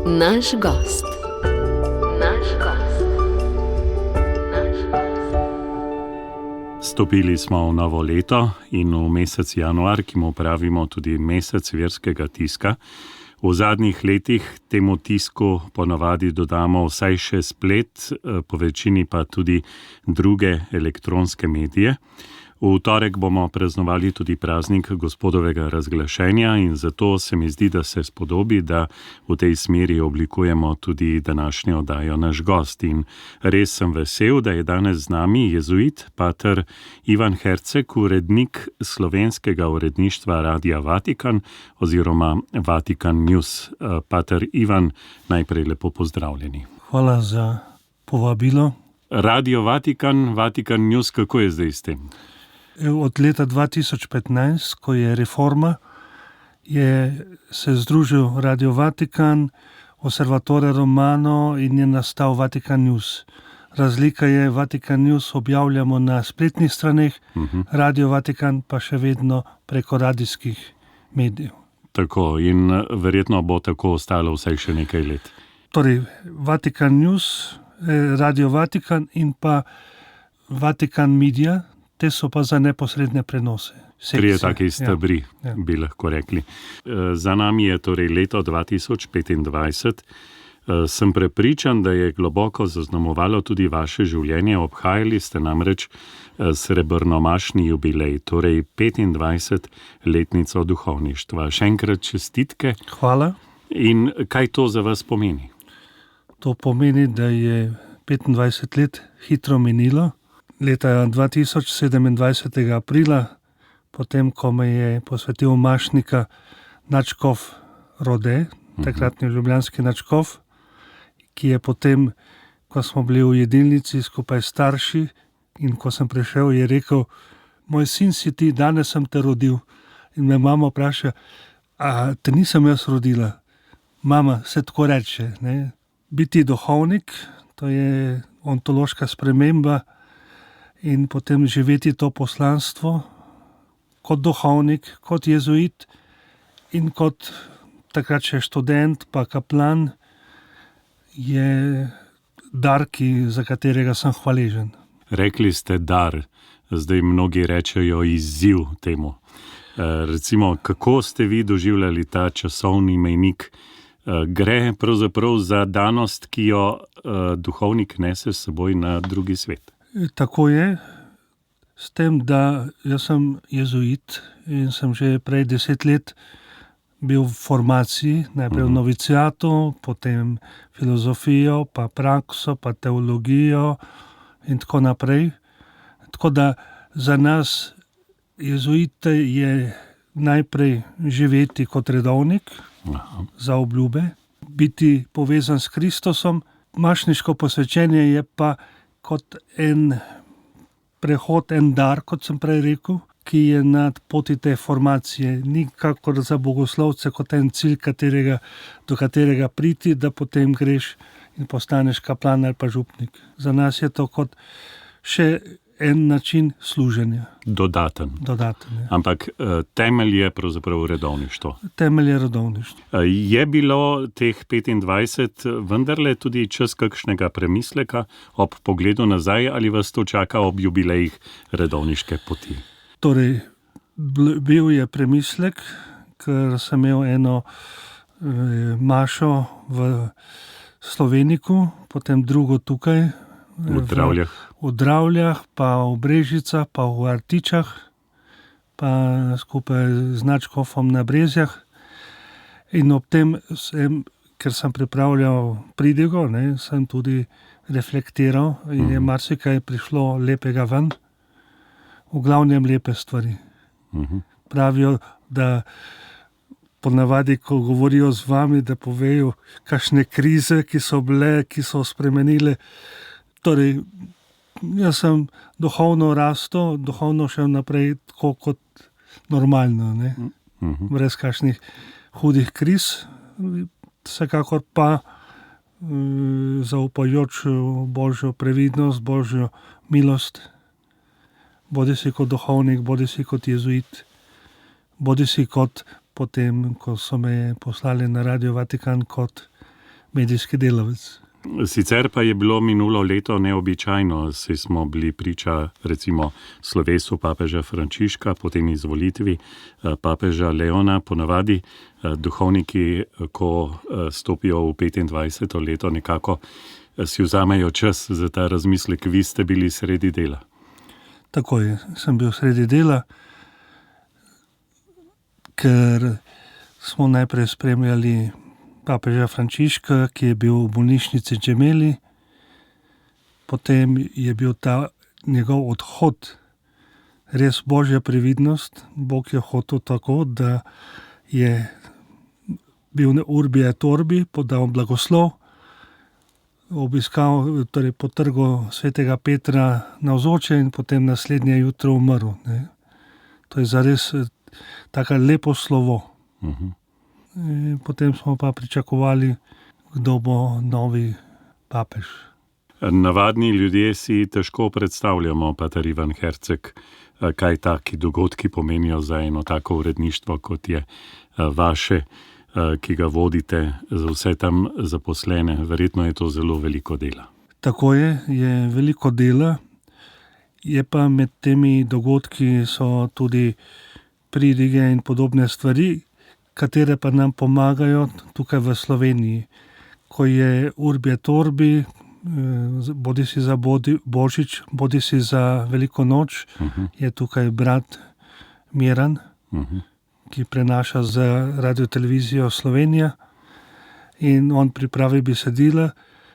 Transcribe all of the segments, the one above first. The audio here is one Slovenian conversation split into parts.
Naš gost. Stopili smo v novo leto in v mesec januar, ki mu pravimo tudi mesec verskega tiska. V zadnjih letih temu tisku ponavadi dodamo vsaj še splet, po večini pa tudi druge elektronske medije. V torek bomo praznovali tudi praznik Gospodovega razglašenja in zato se mi zdi, da se spodobi, da v tej smeri oblikujemo tudi današnjo oddajo Naš gost. In res sem vesel, da je danes z nami jezuit, pater Ivan Herceg, urednik slovenskega uredništva Radia Vatikan oziroma Vatikan News. Pater Ivan, najprej lepo pozdravljeni. Hvala za povabilo. Radio Vatikan, Vatikan News, kako je zdaj s tem? Od leta 2015, ko je reforma, je se združil Radio Vatikan, Osservatore Romano in je nastal Vatikan News. Razlika je, Vatikan News objavljamo na spletnih straneh, Radio Vatikan pa še vedno preko radijskih medijev. Tako, in verjetno bo tako ostalo vsaj še nekaj let. Torej, Vatikan News, Radio Vatikan in pa Vatikan Media, te so pa za neposredne prenose. Trije taki stebri, bi lahko rekli. Za nami je torej leto 2025. Sem prepričan, da je globoko zaznamovalo tudi vaše življenje. Obhajali ste namreč srebrnomašni jubilej, torej 25-letnico duhovništva. Še enkrat čestitke. Hvala. In kaj to za vas pomeni? To pomeni, da je 25 let hitro minilo. Leta 2027. aprila, potem, ko me je posvetil mašnika nadškof Rode, takratni ljubljanski nadškof, ki je potem, ko smo bili v jedilnici skupaj s starši in ko sem prišel, je rekel: moj sin si ti, danes sem te rodil. In me mama vpraša: a te nisem jaz rodila? Mama, se tako reče, ne? Biti duhovnik, to je ontološka sprememba, in potem živeti to poslanstvo kot duhovnik, kot jezuit in kot takrat še študent pa kaplan je dar, za katerega sem hvaležen. Rekli ste dar, zdaj mnogi rečejo izziv temu. Recimo, kako ste vi doživljali ta časovni mejnik? Gre pravzaprav za danost, ki jo duhovnik nese s seboj na drugi svet? Tako je, s tem, da jaz sem jezuit in sem že prej 10 let bil v formaciji, najprej v noviciatu, potem filozofijo, pa prakso, pa teologijo in tako naprej. Tako da za nas jezuite je najprej živeti kot redovnik, za obljube, biti povezan s Kristusom. Mašniško posvečenje je pa kot en prehod, en dar, kot sem prej rekel, ki je na poti te formacije, nikakor za bogoslovce kot en cilj, do katerega priti, da potem greš in postaneš kaplan ali pa župnik. Za nas je to kot še en način služenja. Dodaten. Ja. Ampak temelj je pravzaprav redovništvo. Temelj je redovništvo. Je bilo teh 25 vendarle tudi čas kakšnega premisleka ob pogledu nazaj, ali vas to čaka ob jubilejih redovniške poti? Torej, bil je premislek, ker sem imel eno mašo v Sloveniku, potem drugo tukaj, v Dravljah, pa v Brežicah, pa v Artičah, pa skupaj z nadškofom na Brezjah. In ob tem, ker sem pripravljal pridigo, sem tudi reflektiral in je marsikaj prišlo lepega ven. V glavnem lepe stvari. Pravijo, da ponavadi, ko govorijo z vami, da povejo kakšne krize, ki so bile, ki so spremenile. Torej, jaz sem duhovno rastel, duhovno šel naprej tako kot normalno, brez kakšnih hudih kriz, vsekakor pa zaupajoč Božjo previdnost, Božjo milost, bodi si kot duhovnik, bodi si kot jezuit, bodi si kot potem, ko so me poslali na Radio Vatikan kot medijski delavec. Sicer pa je bilo minulo leto neobičajno, saj smo bili priča recimo slovesu papeža Frančiška, potem izvolitvi papeža Leona. Ponavadi duhovniki, ko stopijo v 25. leto, nekako si vzamejo čas za ta razmislek. Vi ste bili sredi dela. Tako je, sem bil sredi dela, ker smo najprej spremljali papeža Frančiška, ki je bil v bolnišnici Gemelli, potem je bil ta njegov odhod res božja previdnost. Bog je hotel tako, da je bil na urbi et orbi, podal blagoslov, obiskal, torej po trgu svetega Petra navzoče in potem naslednje jutro umrl. Ne. To je zares tako lepo slovo. Potem smo pa pričakovali, kdo bo novi papež. Navadni ljudje si težko predstavljamo, pater Ivan Herceg, kaj taki dogodki pomenijo za eno tako uredništvo, kot je vaše, ki ga vodite, za vse tam zaposlene. Verjetno je to zelo veliko dela. Tako je veliko dela, je pa med temi dogodki so tudi pridige in podobne stvari, katere pa nam pomagajo tukaj v Sloveniji. Ko je urbi et orbi, bodi si za Božič, bodi si za Veliko noč, je tukaj brat Miran, ki prenaša za Radiotelevizijo Slovenija in on pripravi besedila.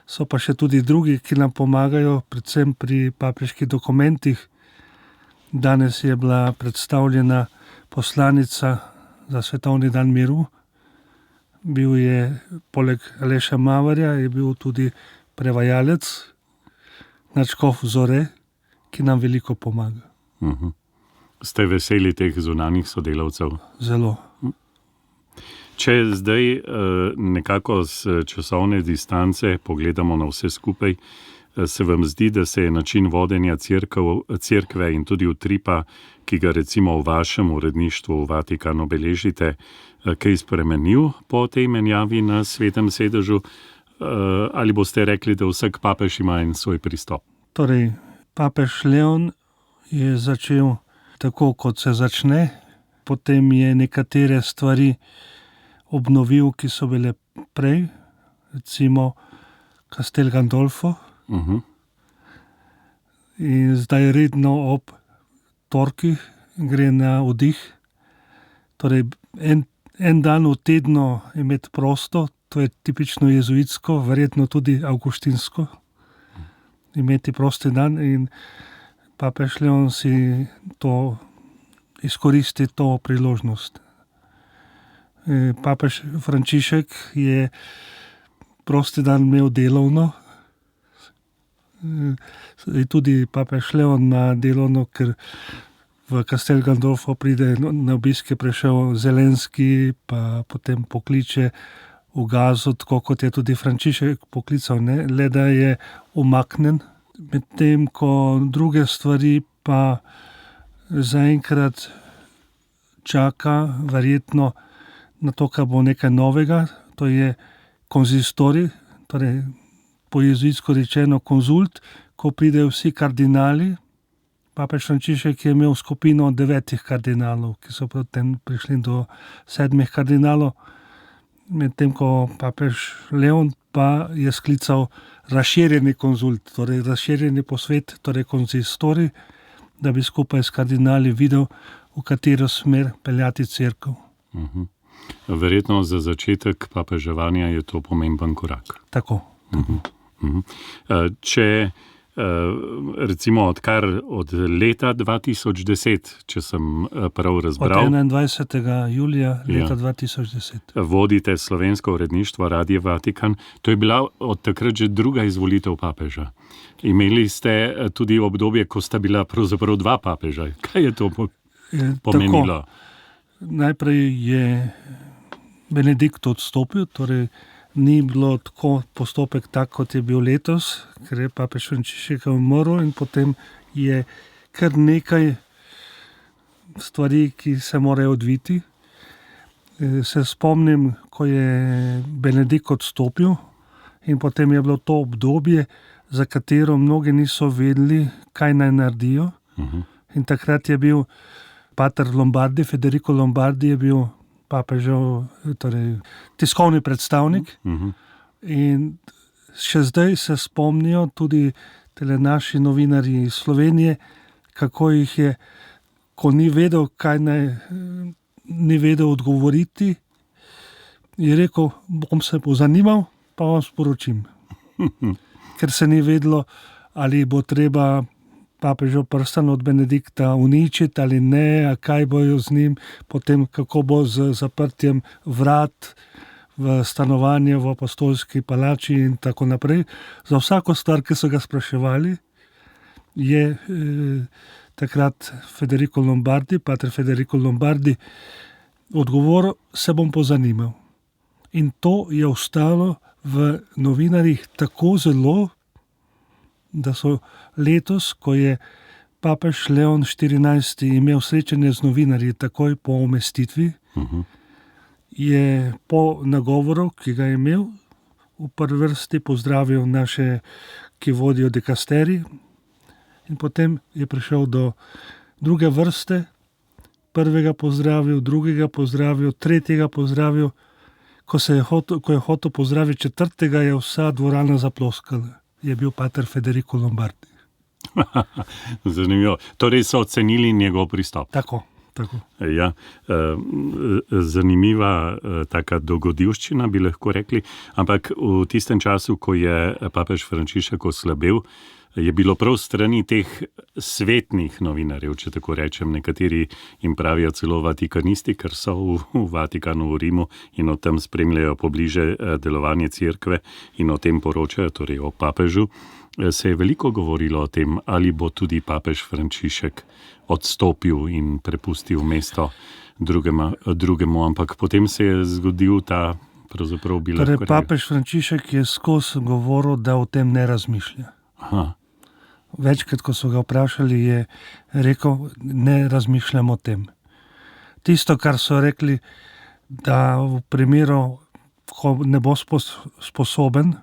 So pa še tudi drugi, ki nam pomagajo, predvsem pri papeških dokumentih. Danes je bila predstavljena poslanica za Svetovni dan miru. Bil je, poleg Aleša Mavarja, je bil tudi prevajalec, nadškof Zore, ki nam veliko pomaga. Ste veseli teh zunanjih sodelavcev? Zelo. Če zdaj nekako z časovne distance pogledamo na vse skupaj, se vam zdi, da se je način vodenja cerkve in tudi utripa, ki ga recimo v vašem uredništvu v Vatikanu beležite, kaj spremenil po tej menjavi na Svetem sedežu, ali boste rekli, da vsak papež ima en svoj pristop? Torej, papež Leon je začel tako, kot se začne, potem je nekatere stvari obnovil, ki so bile prej, recimo Castel Gandolfo. In zdaj redno ob torkih gre na oddih. Torej, en dan v tednu imeti prosto, to je tipično jezuitsko, verjetno tudi avguštinsko, imeti prosti dan, in papež Leon si to izkoristi, to priložnost. Papež Frančišek je prosti dan imel delovno, tudi papež Leon ima delovno, ker v Castel Gandolfo pride na obisk, je prišel Zelenski, pa potem pokliče v Gazo, tako kot je tudi Frančišek poklical, ne? Le da je umaknen. Medtem ko druge stvari pa zaenkrat čaka verjetno na to, kar bo nekaj novega, to je konzistorij, torej po jezuitsko rečeno konzult, ko pridejo vsi kardinali. Papež Frančišek je imel skupino 9 kardinalov, ki so potem prišli do 7 kardinalov, medtem ko papež Leon pa je sklical razširjeni konzult, torej razširjeni posvet, torej konzistorij, da bi skupaj s kardinali videl, v katero smer peljati cerkev. Verjetno za začetek papeževanja je to pomemben korak. Tako. Če recimo od leta 2010, če sem prav razbral. Od 21. julija leta 2010. Vodite slovensko uredništvo Radio Vatikan. To je bila od takrat že druga izvolitev papeža. Imeli ste tudi obdobje, ko sta bila pravzaprav 2 papeža. Kaj je to pomenilo? Najprej je Benedikt odstopil, torej ni bilo tako postopek tak, kot je bil letos, ker je papež Frančišek umrl, in potem je kar nekaj stvari, ki se morajo odviti. Se spomnim, ko je Benedikt odstopil, In potem je bilo to obdobje, za katero mnogi niso vedeli, kaj naj naredijo. In takrat je bil pater Lombardi, Federico Lombardi je bil papežev, torej tiskovni predstavnik. In še zdaj se spomnijo tudi naši novinarji iz Slovenije, kako jih je, ko ni vedel, kaj naj, ni vedel odgovoriti, je rekel, bom se pozanimal, pa vam sporočim. Ker se ni vedelo, ali bo treba papežev prstan od Benedikta uničiti ali ne, a kaj bojo z njim, potem kako bo z zaprtjem vrat v stanovanje v apostolski palači in tako naprej. Za vsako stvar, ki so ga spraševali, je takrat Federico Lombardi, pater Federico Lombardi, odgovoril, se bom pozanimal. In to je ostalo v novinarjih tako zelo, da so letos, ko je papež Leon XIV imel srečanje z novinarji takoj po umestitvi, je po nagovoru, ki ga je imel, v prvi vrsti pozdravil naše, ki vodijo dikasterij, in potem je prišel do druge vrste, prvega pozdravil, drugega pozdravil, tretjega pozdravil, ko je hotel pozdraviti četrtega, je vsa dvorana zaploskala. Je bil pater Federico Lombardi. Zanimivo. Torej so ocenili njegov pristop. Tako. Ja, zanimiva taka dogodivščina, bi lahko rekli, ampak v tistem času, ko je papež Frančišek oslabel, je bilo prav strani teh svetnih novinarjev, če tako rečem, nekateri jim pravijo celo vatikanisti, ker so v Vatikanu, v Rimu in o tem spremljajo pobliže delovanje cerkve in o tem poročajo, torej o papežu. Se je veliko govorilo o tem, ali bo tudi papež Frančišek odstopil in prepustil mesto drugemu, ampak potem se je zgodil ta, pravzaprav bi lahko rekel. Papež Frančišek je skozi govoril, da o tem ne razmišlja. Večkrat, ko so ga vprašali, je rekel, ne razmišljam o tem. Tisto, kar so rekli, da v primeru, ko ne bo sposoben,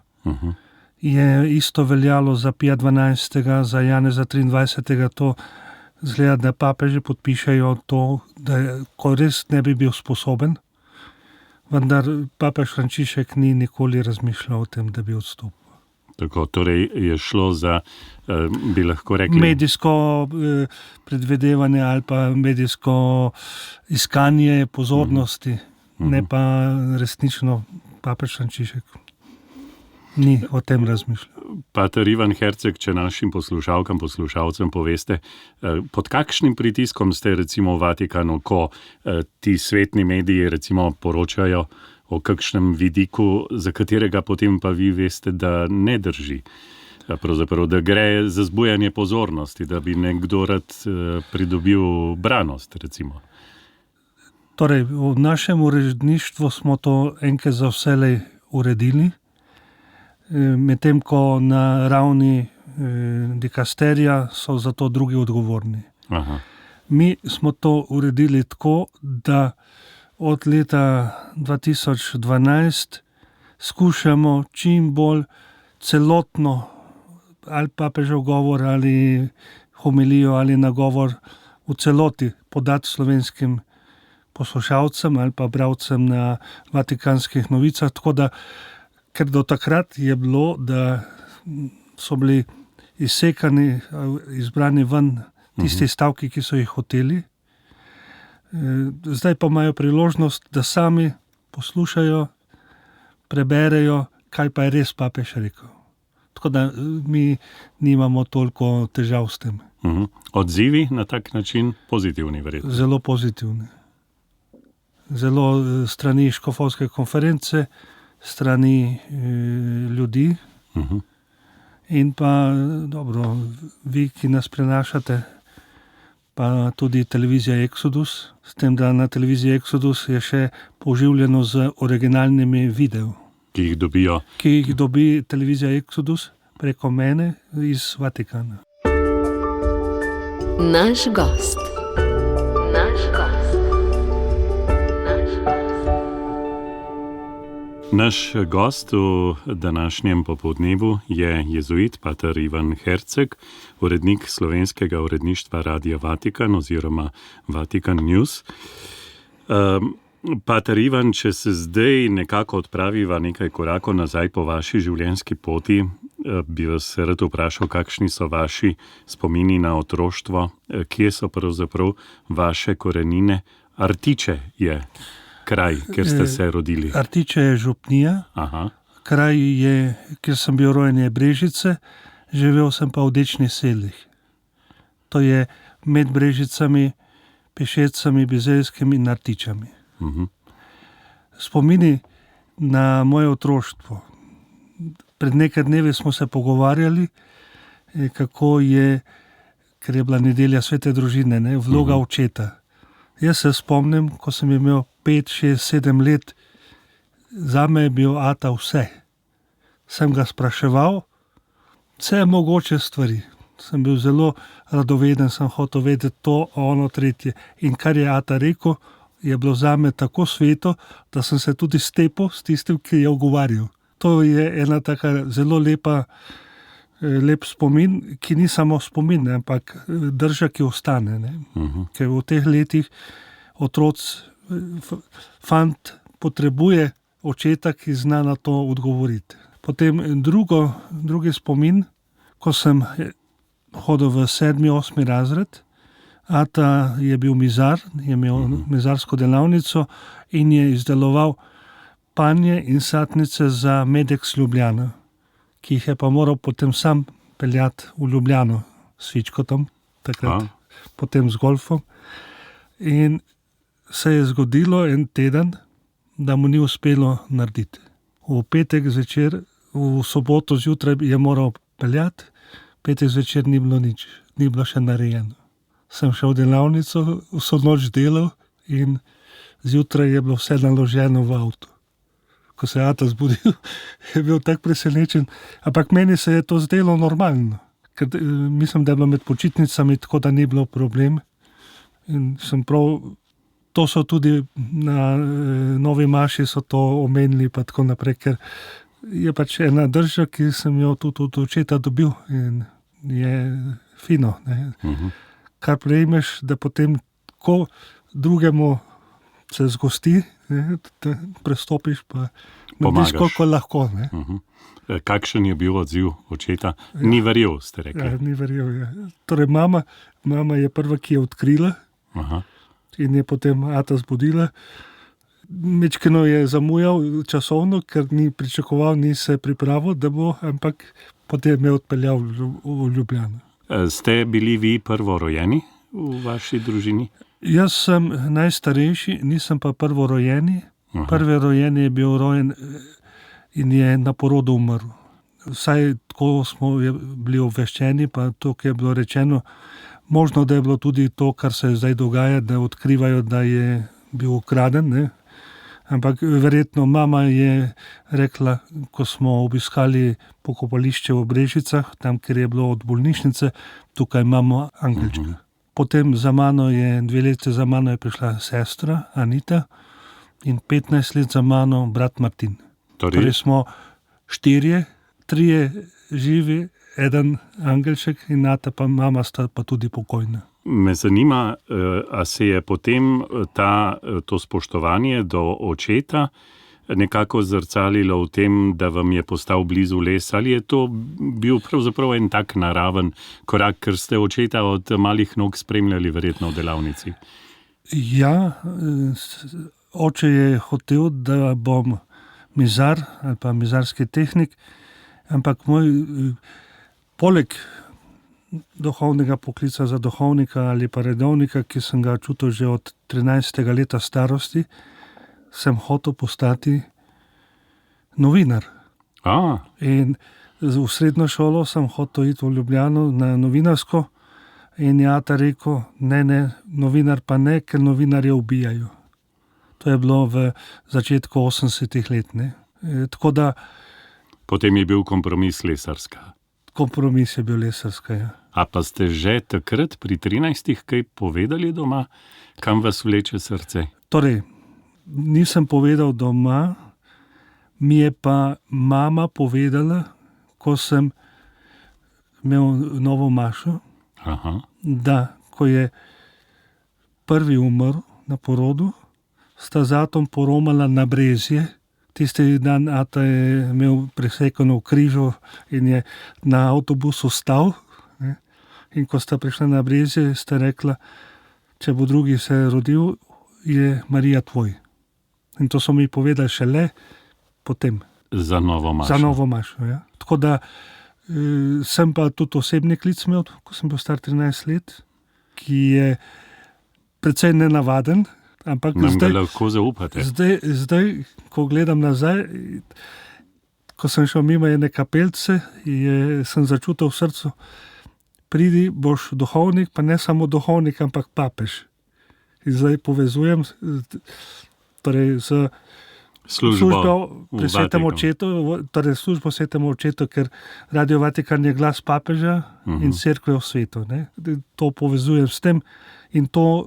je isto veljalo za Pija XII, za Janeza 23. To zgleda, da papeži podpišejo to, da ko res ne bi bil sposoben, vendar papež Frančišek ni nikoli razmišljal o tem, da bi odstopil. Tako, torej je šlo za, bi lahko rekli, medijsko predvidevanje ali pa medijsko iskanje pozornosti, ne pa resnično papež Frančišek ni o tem razmišljal. Pater Ivan Herceg, če našim poslušalkam, poslušalcem poveste, pod kakšnim pritiskom ste recimo v Vatikanu, ko ti svetni mediji recimo poročajo o kakšnem vidiku, za katerega potem pa vi veste, da ne drži. Pravzaprav, da gre za zbujanje pozornosti, da bi nekdo rad pridobil branost, recimo. Torej, v našem uredništvu smo to enkrat za vselej uredili, medtem ko na ravni dikasterija so za to drugi odgovorni. Mi smo to uredili tako, da od leta 2012 skušamo čim bolj celotno ali papežev govor ali homilijo ali nagovor v celoti podati slovenskim poslušalcem ali pa bralcem na vatikanskih novicah, tako da, ker do takrat je bilo, da so bili izsekani, izbrani ven tisti stavki, ki so jih hoteli. Zdaj pa imajo priložnost, da sami poslušajo, preberejo, kaj pa je res papež rekel. Tako da mi nimamo toliko težav s tem. Odzivi na tak način pozitivni, verjetno? Zelo pozitivni. Zelo strani škofovske konference, strani ljudi in pa, dobro, vi, ki nas prenašate, pa tudi televizija Exodus, s tem, da na televiziji Exodus je še poživljeno z originalnimi videi. Ki jih dobijo? Ki jih dobi televizija Exodus preko mene iz Vatikana. Naš gost. Naš gost v današnjem popoldnevu je jezuit pater Ivan Herceg, urednik slovenskega uredništva Radia Vatikan oziroma Vatikan News. Pater Ivan, če se zdaj nekako odpraviva nekaj korakov nazaj po vaši življenjski poti, bi vas rad vprašal, kakšni so vaši spomini na otroštvo, kje so pravzaprav vaše korenine. Artiče je kraj, kjer ste se rodili. Artiče je župnija. Aha. Kraj je, kjer sem bil rojen, je Brežice, živel sem pa v Dečnih Selih. To je med Brežicami, Pešecami, Bizeljskim in Artičami. Spomini na moje otroštvo. Pred nekaj dnevi smo se pogovarjali, kako je, ker je bila nedelja svete družine, vloga očeta. Jaz se spomnim, ko sem imel 5, 6, 7 let, zame je bil ata vse. Sem ga spraševal, vse mogoče stvari. Sem bil zelo radoveden, sem hotel vedeti to, ono, tretje. In kar je ata rekel, je bilo zame tako sveto, da sem se tudi stepel s tistim, ki je ogovarjal. To je ena taka zelo lep spomin, ki ni samo spomin, ampak drža, ki ostane. Ker v teh letih fant potrebuje očeta, ki zna na to odgovoriti. Potem drugi spomin, ko sem hodil v 7., 8. razred, ata je bil mizar, je imel mizarsko delavnico in je izdeloval panje in satnice za Medex Ljubljana, ki jih je pa moral potem sam peljati v Ljubljano s fičkotom, takrat, potem z golfom. In se je zgodilo en teden, da mu ni uspelo narediti. V petek zvečer, v soboto zjutraj je moral peljati, petek zvečer ni bilo nič, ni bilo še narejeno. Sem šel v delavnico, vso noč delal in zjutraj je bilo vse naloženo v avtu. Ko se je ata zbudil, je bil tak presenečen, ampak meni se je to zdelo normalno, ker mislim, da je bilo med počitnicami, tako da ni bilo problem. In sem prav, to so tudi na Novi maši so to omenili pa tako naprej, ker je pač ena drža, ki sem jo tudi od očeta dobil in je fino. Kar prejmeš, da potem ko drugemu se zgosti, da prestopiš pa narediš, koliko lahko. Kakšen je bil odziv očeta? Ni verjel, ste rekli. Ja, ni verjel, ja. Torej mama je prva, ki je odkrila. In je potem ata zbudila. Mečkeno je zamujal časovno, ker ni pričakoval, ni se pripravil, da bo, ampak potem je odpeljal v Ljubljano. Ste bili vi prvorojeni v vaši družini? Jaz sem najstarejši, nisem pa prvorojeni. Prvi rojeni je bil rojen in je na porodu umrl. Vsaj tako smo bili obveščeni, pa to, kar je bilo rečeno, možno, da je bilo tudi to, kar se zdaj dogaja, da odkrivajo, da je bil ukraden, Ampak verjetno mama je rekla, ko smo obiskali pokopališče v Brežicah, tam, kjer je bilo od bolnišnice, tukaj imamo angelčka. Potem za mano 2 leta za mano je prišla sestra Anita in 15 let za mano brat Martin. Torej smo 4, 3 živi, 1 angelček in ata pa mama sta pa tudi pokojna. Me zanima, a se je potem to spoštovanje do očeta nekako zrcalilo v tem, da vam je postal blizu les, ali je to bil pravzaprav en tak naraven korak, ker ste očeta od malih nog spremljali verjetno v delavnici? Ja, oče je hotel, da bom mizar ali pa mizarski tehnik, ampak moj poleg duhovnega poklica za duhovnika ali pa redovnika, ki sem ga čutil že od 13. leta starosti, sem hotel postati novinar. In v srednjo šolo sem hotel iti v Ljubljano na novinarsko in je ata rekel, ne, novinar pa ne, ker novinarje ubijajo. To je bilo v začetku 80. let. Tako da... Potem je bil kompromis lesarska. Kompromis je bil lesarska, ja. A pa ste že takrat pri 13 kaj povedali doma, kam vas vleče srce? Torej, nisem povedal doma, Mi je pa mama povedala, ko sem imel novo mašo, Aha. da ko je prvi umrl na porodu, sta z atom poromala na Brezje. Tisti dan ata je imel presekano križo in je na avtobusu stal. Ne? In ko sta prišla na Brezje, sta rekla, če bo drugi se rodil, je Marija tvoj. In to so mi povedali šele potem. Za novo mašo. Za novo mašo, ja. Tako da sem pa tudi osebni klic imel, ko sem bil star 13 let, ki je precej nenavaden, ampak Nam ga lahko zaupate. zdaj, ko gledam nazaj, ko sem šel mimo ene kapelce, sem začutil v srcu, pridi, boš duhovnik, pa ne samo duhovnik, ampak papež. In zdaj povezujem torej z službo pri Svetem očetu, torej službo Svetemu očetu, ker Radio Vatikan je glas papeža in cerkve v svetu. Ne? To povezujem s tem in to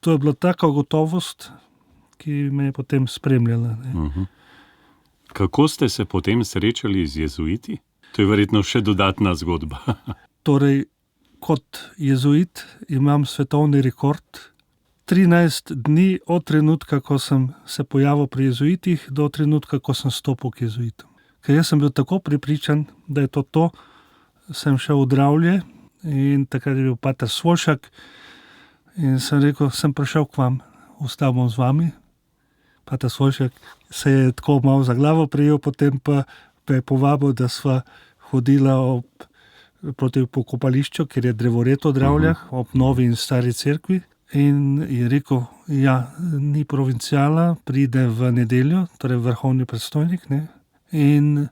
je bila taka gotovost, ki me je potem spremljala. Ne? Kako ste se potem srečali z jezuiti? To je verjetno še dodatna zgodba. Torej, kot jezuit imam svetovni rekord 13 dni od trenutka, ko sem se pojavil pri jezuitih, do trenutka, ko sem stopil k jezuitom. Ker jaz sem bil tako prepričan, da je to, sem šel v Dravlje in takrat je bil pater Svošak in sem rekel, sem prišel k vam, ostal bom z vami. Pater Svošak se je tako malo za glavo prijel, potem pa me je povabil, da sva hodila proti pokopališču, ker je drevored v Dravljah, ob novi in stari cerkvi. In je rekel, ja, ni provincijala, pride v nedeljo, torej vrhovni predstojnik. Ne? In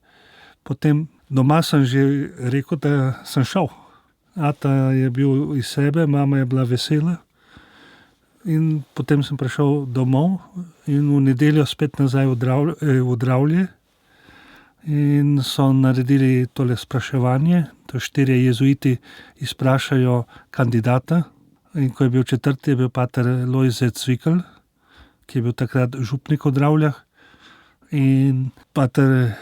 potem doma sem že rekel, da sem šel. Ata je bil iz sebe, mama je bila vesela. In potem sem prišel domov in v nedeljo spet nazaj v Dravlje. In so naredili tole spraševanje, to 4 jezuiti izprašajo kandidata. In ko je bil 4., je bil pater Lojze Cvikl, ki je bil takrat župnik v Dravljah. In pater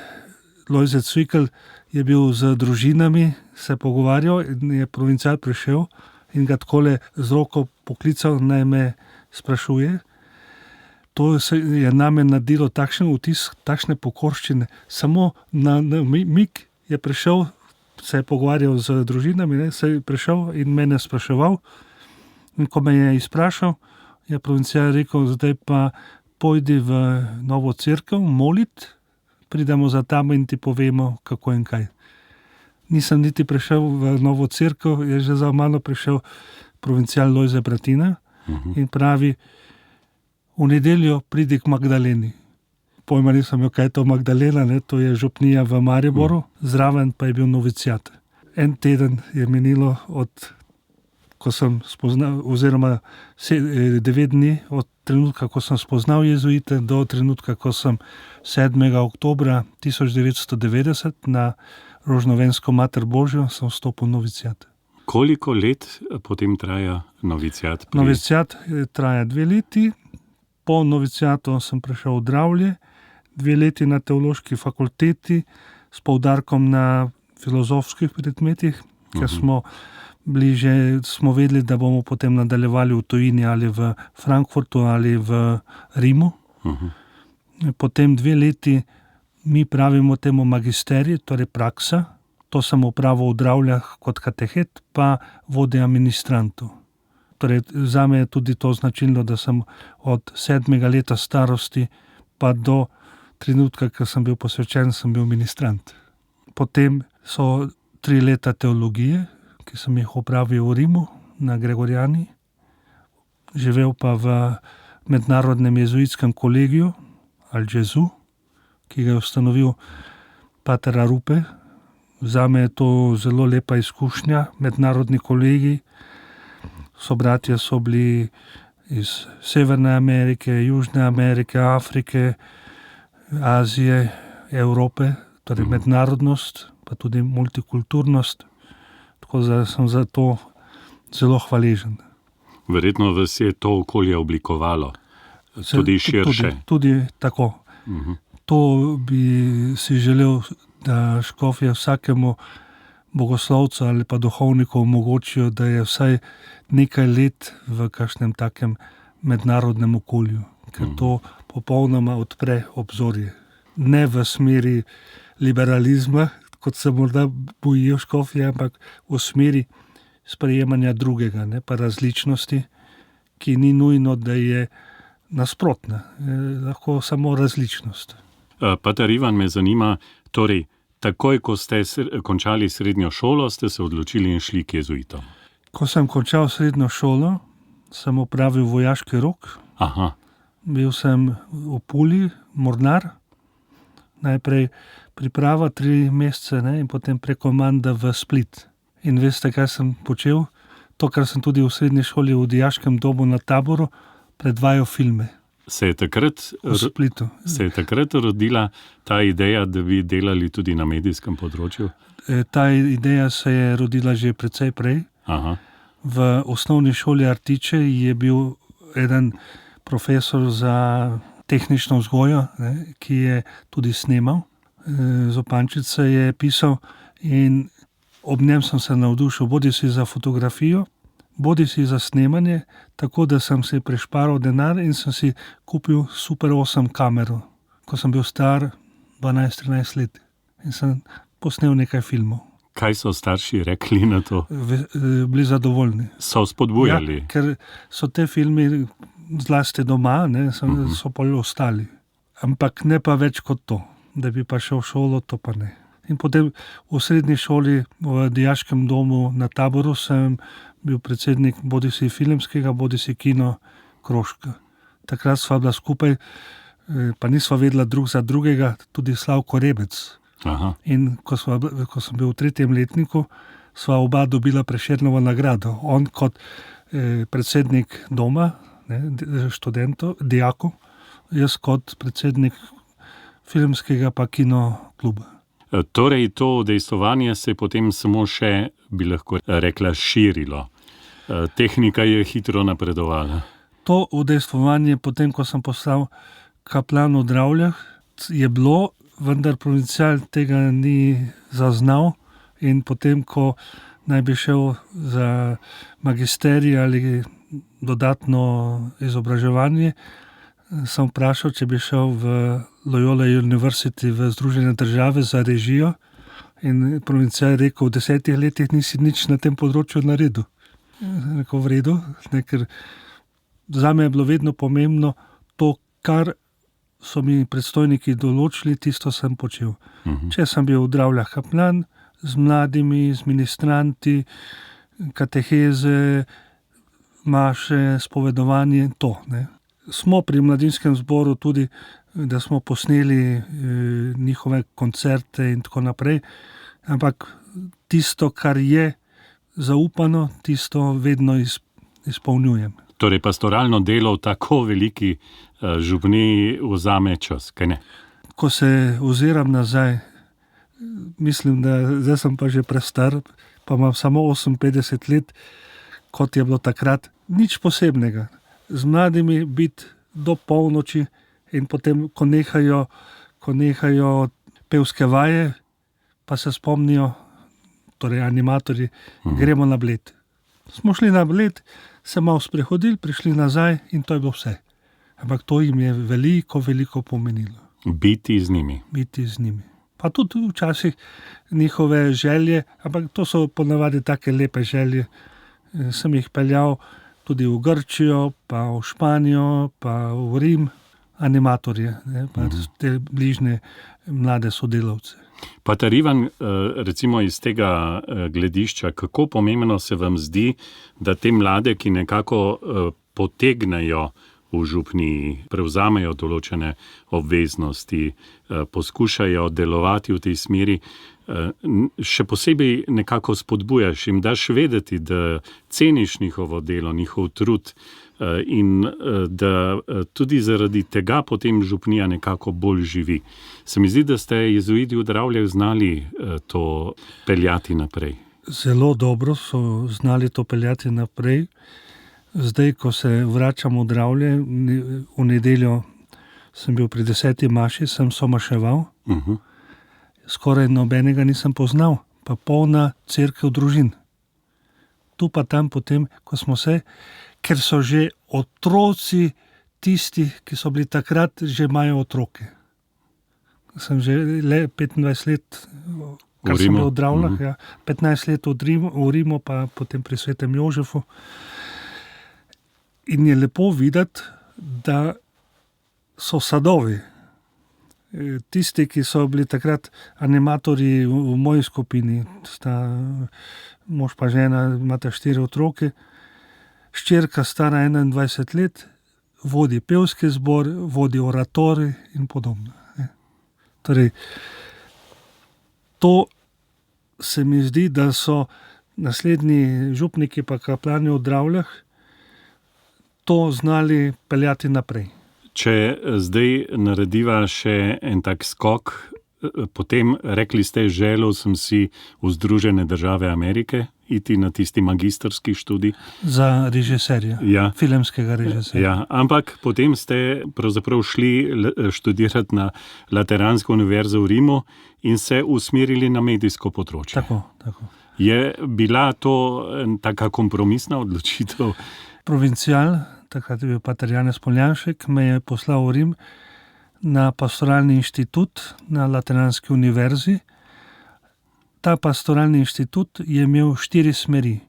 Lojze Cvikl je bil z družinami, se pogovarjal in je provincial prišel in ga takole z roko poklical, naj me sprašuje. To je name naredilo takšen vtis, takšne pokorščine. Samo na mik je prišel, se je pogovarjal z družinami, se je prišel in mene spraševal. In ko me je izprašal, je provincial rekel, zdaj pa pojdi v novo cerkev molit, pridemo za tam in ti povemo, kako in kaj. Nisem niti prišel v novo cerkev, je že za mano prišel provincial Lojze Bratina in pravi, v nedeljo pridi k Magdaleni. Pojma nisem imel, kaj je to Magdalena, ne? To je župnija v Mariboru, zraven pa je bil noviciat. En teden je minilo ko sem spoznal, oziroma 9 dni od trenutka, ko sem spoznal jezuite, do trenutka, ko sem 7. oktobra 1990 na Rožnovensko Mater Božjo sem vstopil v noviciat. Koliko let potem traja noviciat? Noviciat traja 2 leti. Po noviciatu sem prišel v Dravlje, 2 leti na teološki fakulteti s poudarkom na filozofskih predmetih, ker smo vedeli, da bomo potem nadaljevali v tujini ali v Frankfurtu ali v Rimu. Potem 2 leti mi pravimo temu magisterij, torej praksa. To sem opravil v Dravljah kot katehet, pa vodja ministrantov. Torej, zame je tudi to značilno, da sem od 7. leta starosti pa do trenutka, ko sem bil posvečen, sem bil ministrant. Potem so 3 leta teologije, ki sem jih opravil v Rimu, na Gregorjani. Živel pa v mednarodnem jezuitskem kolegiju, Al-Jezu, ki ga je ustanovil pater Arupe. Zame je to zelo lepa izkušnja, mednarodni kolegij. Sobratje so bili iz Severne Amerike, Južne Amerike, Afrike, Azije, Evrope, torej mednarodnost, pa tudi multikulturnost. Tako da sem za to zelo hvaležen. Verjetno vas je to okolje oblikovalo, tudi širše. Tudi tako. To bi si želel, da škofje vsakemu bogoslovcu ali pa duhovniku omogočijo, da je vsaj nekaj let v kakšnem takem mednarodnem okolju, ker to popolnoma odpre obzorje. Ne v smeri liberalizma, kot se morda bojijo škofje, ampak v smeri sprejemanja drugega, ne, pa različnosti, ki ni nujno, da je nasprotna, lahko samo različnost. Pater Ivan, me zanima, torej, takoj, ko ste končali srednjo šolo, ste se odločili in šli k jezuitom. Ko sem končal srednjo šolo, sem opravil vojaški rok. Aha. Bil sem v Puli, mornar, najprej priprava 3 mesece, ne, in potem prekomanda v Split. In veste, kaj sem počel? To, kar sem tudi v srednji šoli v dijaškem domu na Taboru, predvajal filme. Se je takrat rodila ta ideja, da bi delali tudi na medijskem področju? Ta ideja se je rodila že precej prej. Aha. V osnovni šoli Artiče je bil eden profesor za tehnično vzgojo, ne, ki je tudi snemal. Zopančice je pisal in ob njem sem se navdušil, bodisi za fotografijo, bodisi za snemanje, tako da sem si prešparal denar in sem si kupil Super 8 kamero, ko sem bil star 12-13 let in sem posnel nekaj filmov. Kaj so starši rekli na to? Bili zadovoljni. So spodbujali? Ja, ker so te filmi zlasti doma, ne, so pa ostali. Ampak ne pa več kot to, da bi pa šel v šolo, to pa ne. In potem v srednji šoli, v dijaškem domu na Taboru sem bil predsednik bodisi filmskega, bodisi kino krožka. Takrat sva bila skupaj, pa nisva vedela drug za drugega, tudi Slavko Rebec. Aha. In ko sem bil v 3. letniku, sva oba dobila Prešernovo nagrado. On kot predsednik doma, ne, študentov, dijakov, jaz kot predsednik filmskega pa kino kluba. Torej, to udejstvovanje se je potem samo še, bi lahko rekla, širilo. Tehnika je hitro napredovala. To udejstvovanje, potem ko sem postal kaplan v Dravljah, je bilo, vendar provincial tega ni zaznal in potem, ko naj bi šel za magisterij ali dodatno izobraževanje, sem vprašal, če bi šel v Loyola University v Združene države za režijo in provincial je rekel, v 10 letih nisi nič na tem področju naredil. Rekel, v redu, ne, ker zame je bilo vedno pomembno to, kar so mi predstojniki določili, tisto sem počel. Če sem bil v Dravljah kaplan, z mladimi, z ministranti, kateheze, maše, spovedovanje, to, ne. Smo pri mladinskem zboru tudi, da smo posneli njihove koncerte in tako naprej, ampak tisto, kar je zaupano, tisto vedno izpolnjujem. Torej, pastoralno delo v tako veliki župniji vzame čas, kaj ne? Ko se oziram nazaj, mislim, da zdaj sem pa že prestar, pa imam samo 58 let, kot je bilo takrat, nič posebnega. Z mladimi biti do polnoči in potem, ko nehajo pevske vaje, pa se spomnijo, torej animatorji, gremo na Bled. Smo šli na Bled, se malo sprehodili, prišli nazaj in to je bilo vse. Ampak to jim je veliko pomenilo. Biti z njimi. Biti z njimi. Pa tudi včasih njihove želje, ampak to so ponavadi take lepe želje. Sem jih peljal tudi v Grčijo, pa v Španijo, pa v Rim, animatorje, ne, pa te bližnje mlade sodelavce. Pater Ivan, recimo iz tega gledišča, kako pomembno se vam zdi, da te mlade, ki nekako potegnejo v župniji, prevzamejo določene obveznosti, poskušajo delovati v tej smeri, še posebej nekako spodbujaš, jim daš vedeti, da ceniš njihovo delo, njihov trud in da tudi zaradi tega potem župnija nekako bolj živi. Se mi zdi, da ste jezuiti v Dravljah znali to peljati naprej. Zelo dobro so znali to peljati naprej. Zdaj, ko se vračam v Dravlje, v nedeljo sem bil pri 10. maši, sem somaševal, skoraj nobenega nisem poznal, pa polna cerkev družin. Tu pa tam potem, ko smo se, ker so že otroci tisti, ki so bili takrat, že imajo otroke. Sem že 25 let, kar sem bil v Dravljah, 15 let v Rimu, pa potem pri Svetem Jožefu. In je lepo videti, da so sadovi. Tisti, ki so bili takrat animatorji v moji skupini, sta mož pa žena, imata 4 otroke, hčerka stara 21 let, vodi pevski zbor, vodi oratorij in podobno. Torej, to se mi zdi, da so naslednji župniki pa kaplani v Dravljah to znali peljati naprej. Če zdaj narediva še en tak skok, potem rekli ste, želel sem si v Združene države Amerike iti na tisti magistrski študij. Za režiserja, filmskega režiserja. Ja, ampak potem ste pravzaprav šli študirati na Lateransko univerzo v Rimu in se usmerili na medijsko področje. Tako. Je bila to taka kompromisna odločitev? Provincial, takrat je bil pater Janez Poljanšek, me je poslal v Rim na pastoralni inštitut na Lateranski univerzi. Ta pastoralni inštitut je imel 4 smeri.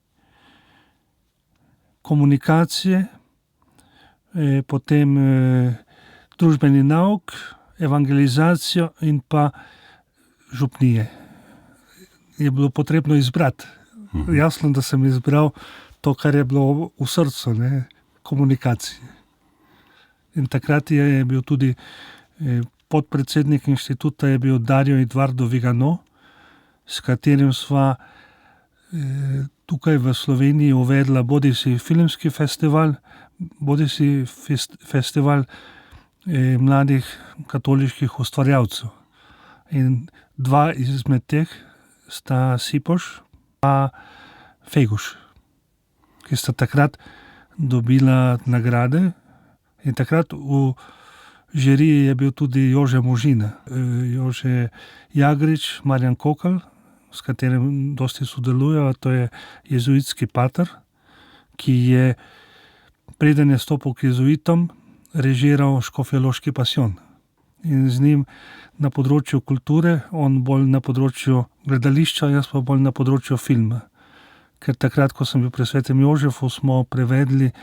Komunikacije, potem družbeni nauk, evangelizacijo in pa župnije. Je bilo potrebno izbrati. Jasno, da sem izbral to, kar je bilo v srcu, komunikacije. In takrat je bil tudi podpredsednik inštituta je bil Dario Eduardo Vigano, s katerim sva tukaj v Sloveniji uvedla bodisi filmski festival, bodisi festival mladih katoliških ustvarjalcev. In 2 izmed teh sta Sipoš pa Fejguš, ki sta takrat dobila nagrade. In takrat v žiriji je bil tudi Jože Možina, Jože Jagrič, Marjan Kokl, s katerim dosti sodelujejo, to je jezuitski pater, ki je, preden je stopil k jezuitom, režiral Škofjeloški pasijon. In z njim na področju kulture, on bolj na področju gledališča, jaz pa bolj na področju filma. Ker takrat, ko sem bil pri Svetem Jožefu, smo prevedli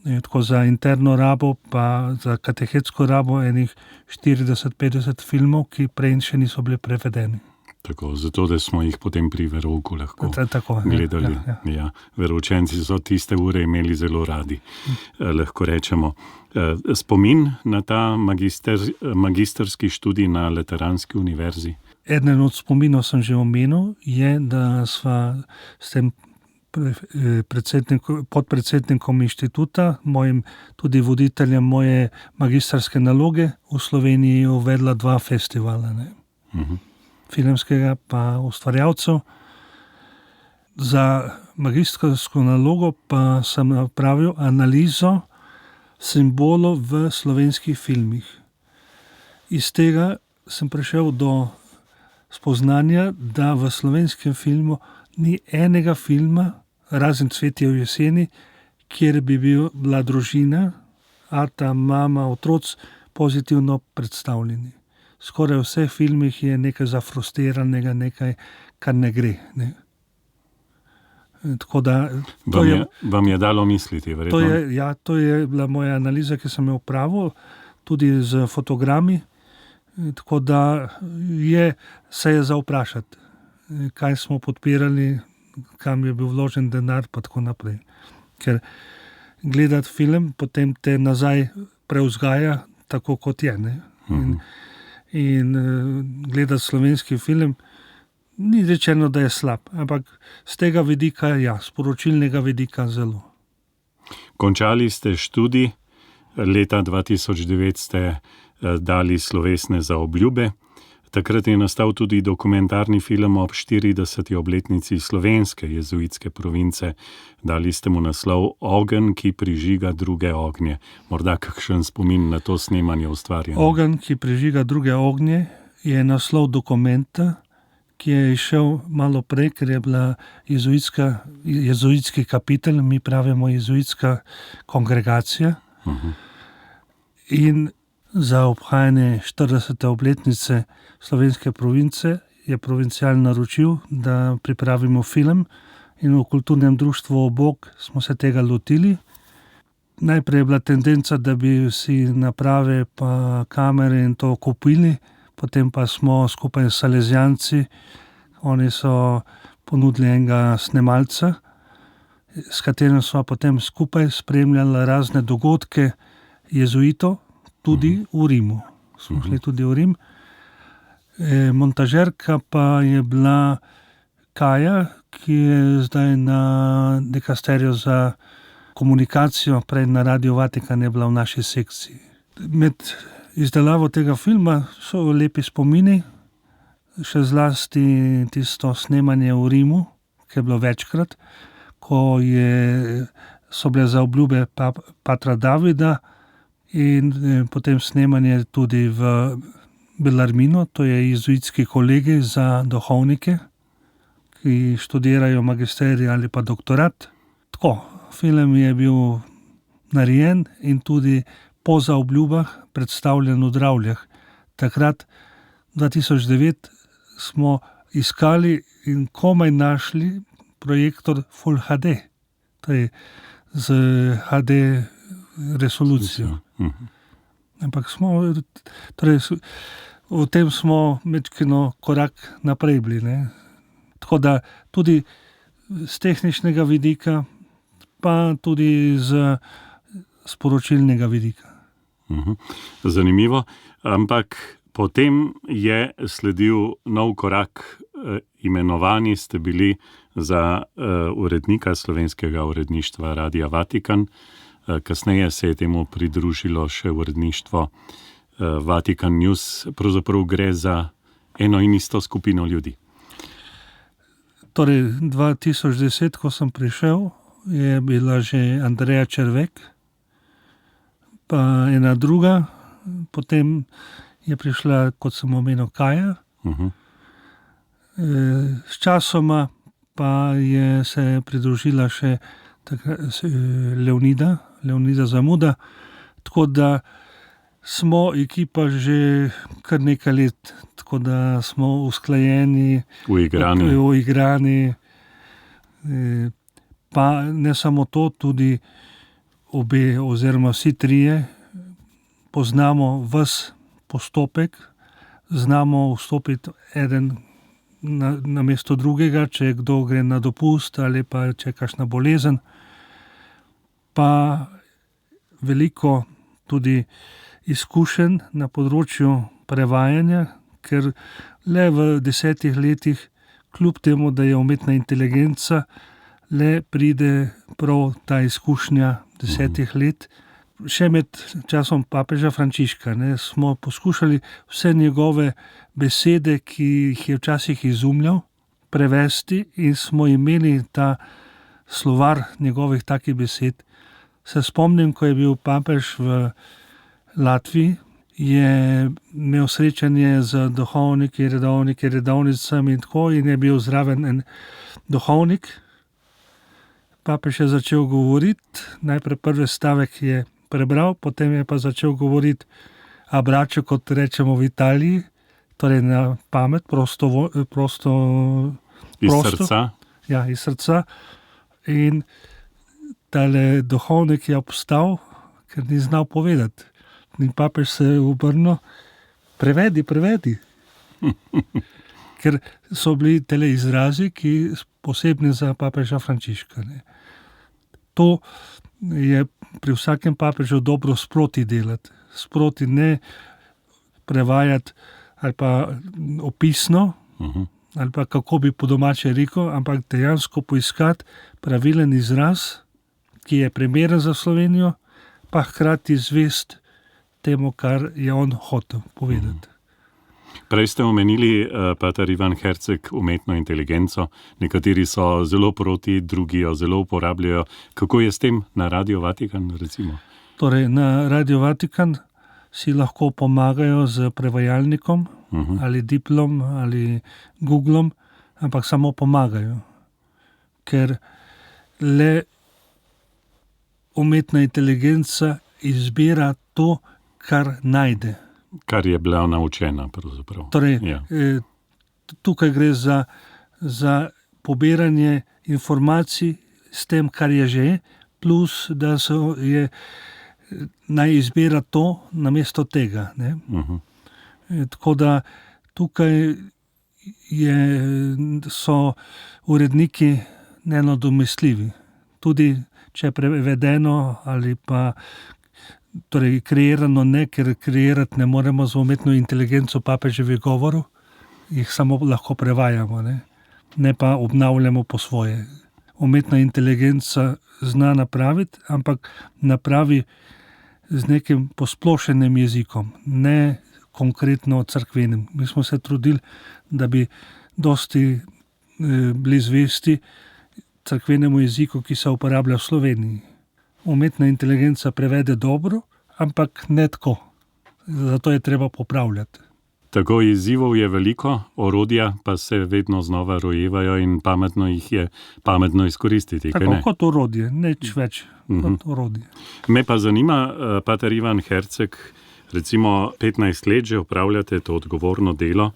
tako za interno rabo, pa za katehetsko rabo enih 40-50 filmov, ki prej še niso bili prevedeni. Tako, zato da smo jih potem pri verouku lahko gledali. Ja. Veroučenci so tiste ure imeli zelo radi, lahko rečemo. Spomin na ta magistrski študij na Lateranski univerzi? Eden od spominov sem že omenil, je, da sva s tem podpredsednikom inštituta, mojim tudi voditeljem moje magistrske naloge v Sloveniji uvedla 2 festivala. Filmskega pa ustvarjalcev. Za magistrsko nalogo pa sem napravil analizo simbolov v slovenskih filmih. Iz tega sem prišel do spoznanja, da v slovenskem filmu ni enega filma, razen Cvetje v jeseni, kjer bi bila družina, ata, mama, otroci pozitivno predstavljeni. Skoraj v vseh filmih je nekaj zafrustiranega, nekaj, kar ne gre. Tako da... Vam je dalo misliti, verjetno? To je bila moja analiza, ki sem jo opravil, tudi z fotogrami. Tako da se je za vprašati, kaj smo podpirali, kam je bil vložen denar, pa tako naprej. Ker gledati film potem te nazaj preuzgaja tako, kot je. In gledati slovenski film ni rečeno, da je slab, ampak z tega vidika, sporočilnega vidika zelo. Končali ste študij, leta 2009 ste dali slovesne zaobljube. Takrat je nastal tudi dokumentarni film ob 40. obletnici slovenske jezuitske province. Dali ste mu naslov Ogenj, ki prižiga druge ognje. Morda kakšen spomin na to snemanje ustvarjanja? Ogenj, ki prižiga druge ognje, je naslov dokumenta, ki je išel malo prej, ker je bila jezuitski kapitel, mi pravimo jezuitska kongregacija. In za obhajanje 40. obletnice slovenske province je provincial naročil, da pripravimo film, in v kulturnem društvu Obok smo se tega lotili. Najprej je bila tendenca, da bi si naprave pa kamere in to kupili, potem pa smo skupaj s Salezijanci, oni so ponudili enega snemalca, s katerim smo potem skupaj spremljali razne dogodke jezuitov, tudi v Rimu. Smo šli tudi v Rim. Montažerka pa je bila Kaja, ki je zdaj na dikasteriju za komunikacijo, prej na Radio Vatikan je bila v naši sekciji. Med izdelavo tega filma so lepi spomini, še zlasti tisto snemanje v Rimu, ki je bilo večkrat, ko so bile zaobljube patra Davida, in potem snemanje tudi v Bellarmino, to je jezuitski kolegij za duhovnike, ki študirajo magisterij ali pa doktorat. Tako, film je bil narejen in tudi po zaobljubah predstavljen v Dravljah. Takrat, 2009, smo iskali in komaj našli projektor Full HD, to je z HD resolucijo. Ampak v tem smo mečkino korak naprej bili, ne. Tako da tudi z tehničnega vidika, pa tudi z sporočilnega vidika. Zanimivo, ampak potem je sledil nov korak, imenovani ste bili za urednika slovenskega uredništva Radia Vatikan. Kasneje se je temu pridružilo še uredništvo Vatikan News. Pravzaprav gre za eno in isto skupino ljudi. Torej, 2010, ko sem prišel, je bila že Andreja Červek, pa ena druga, potem je prišla, kot sem omenil, Kaja. S časoma pa je se pridružila še Leonida Zamuda, tako da smo ekipa že kar nekaj let, tako da smo usklajeni, uigrani. Pa ne samo to, tudi obe oziroma vsi trije poznamo ves postopek, znamo vstopiti eden na mesto drugega, če kdo gre na dopust ali pa če je kakšna bolezen. Pa veliko tudi izkušenj na področju prevajanja, ker le v 10 letih, kljub temu, da je umetna inteligenca, le pride prav ta izkušnja 10 let. Še med časom papeža Frančiška, ne, smo poskušali vse njegove besede, ki jih je včasih izumljal, prevesti, in smo imeli ta slovar njegovih takih besed. Se spomnim, ko je bil papež v Latviji, je imel srečanje z duhovniki, redovnicami in tako, in je bil zraven en duhovnik. Papež je začel govoriti, najprej prvi stavek je prebral, potem je pa začel govoriti abrače, kot rečemo v Italiji, torej na pamet, prosto. Iz srca. Ja, iz srca. In tale duhovnik je obstal, ker ni znal povedati. In papež se je obrnil, prevedi. Ker so bili tele izrazi, ki posebni za papeža Frančiška, ne. To je pri vsakem papežu dobro sproti delati. Sproti, ne prevajati ali pa opisno, ali pa kako bi po domače rekel, ampak dejansko poiskati pravilen izraz, ki je primeren za Slovenijo, pa hkrati zvest temu, kar je on hotel povedati. Prej ste omenili, pater Ivan Herceg, umetno inteligenco. Nekateri so zelo proti, drugi jo zelo uporabljajo. Kako je s tem na Radio Vatikan, recimo? Torej, na Radio Vatikan si lahko pomagajo z prevajalnikom, ali Diplom, ali Googlom, ampak samo pomagajo. Ker le umetna inteligenca izbira to, kar najde. Kar je bila naučena, pravzaprav. Torej, tukaj gre za pobiranje informacij s tem, kar je že, plus da naj izbira to namesto tega. Ne? Tako da tukaj so uredniki nenadomestljivi. Tudi če je prevedeno ali pa torej kreirano ne, ker kreirati ne moremo z umetno inteligenco papeževih govorov, jih samo lahko prevajamo, ne pa obnavljamo po svoje. Umetna inteligenca zna napraviti, ampak napravi z nekim posplošenim jezikom, ne konkretno cerkvenim. Mi smo se trudili, da bi dosti bili zvesti cerkvenemu jeziku, ki se uporablja v Sloveniji. Umetna inteligenca prevede dobro, ampak ne tako. Zato je treba popravljati. Tako izzivov je veliko, orodja pa se vedno znova rojevajo in pametno jih je pametno izkoristiti. Tako kot orodje, nič več kot orodje. Me pa zanima, pater Ivan Herceg, recimo 15 let že opravljate to odgovorno delo.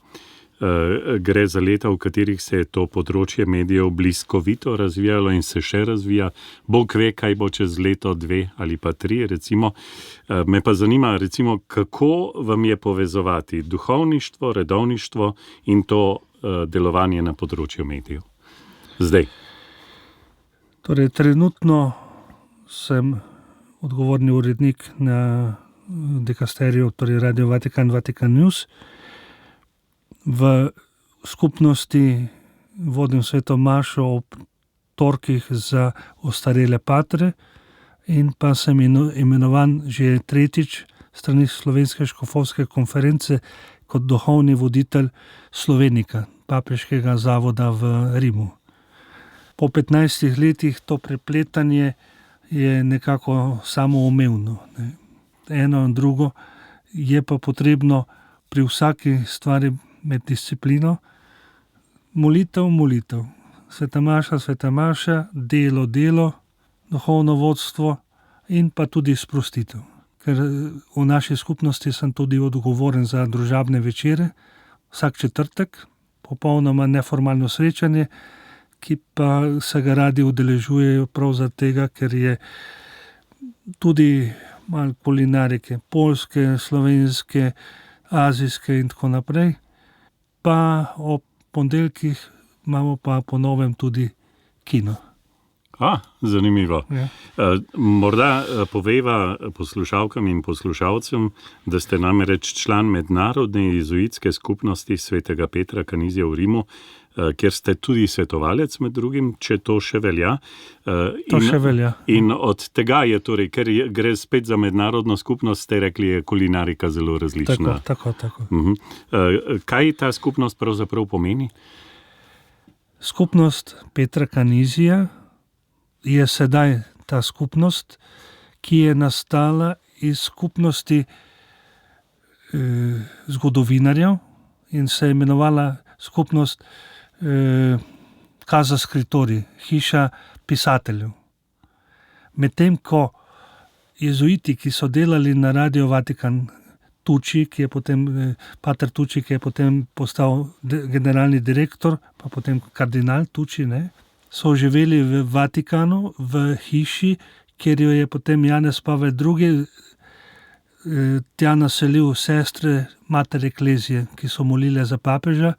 Gre za leta, v katerih se je to področje medijev bliskovito razvijalo in se še razvija. Bog ve, kaj bo čez leto, 2 ali pa 3, recimo. Me pa zanima, recimo, kako vam je povezovati duhovništvo, redovništvo in to delovanje na področju medijev. Zdaj. Torej, trenutno sem odgovorni urednik na dikasteriju, torej Radio Vatikan, Vatikan News. V skupnosti vodim sveto mašo ob torkih za ostarele patre in pa sem imenovan že 3. strani Slovenske škofovske konference kot duhovni voditelj Slovenika, papeškega zavoda v Rimu. Po 15 letih to prepletanje je nekako samoumevno. Eno in drugo je pa potrebno pri vsaki stvari med disciplino, molitev, sveta maša, delo, duhovno vodstvo in pa tudi sprostitev. Ker v naši skupnosti sem tudi odgovoren za družabne večere, vsak četrtek, popolnoma neformalno srečanje, ki pa se ga radi udeležujejo prav zaradi tega, ker je tudi malo kulinarike, poljske, slovenske, azijske in tako naprej. Pa ob ponedeljkih imamo pa po novem tudi kino. Zanimivo. Ja. Morda poveva poslušalkam in poslušalcem, da ste namreč član mednarodne jezuitske skupnosti svetega Petra Canizija v Rimu, kjer ste tudi svetovalec med drugim, če to še velja. Še velja. In od tega je torej, ker gre spet za mednarodno skupnost, ste rekli, je kulinarika zelo različna. Tako. Kaj ta skupnost pravzaprav pomeni? Skupnost Petra Canizija je sedaj ta skupnost, ki je nastala iz skupnosti zgodovinarjev in se je imenovala skupnost Casa Scritori, hiša pisateljev. Medtem ko jezuiti, ki so delali na Radio Vatikan, pater Tucci, ki je potem postal generalni direktor, pa potem kardinal Tucci, so živeli v Vatikanu, v hiši, kjer jo je potem Janez Pavel II. Tja naselil sestre mater Eklezije, ki so molile za papeža,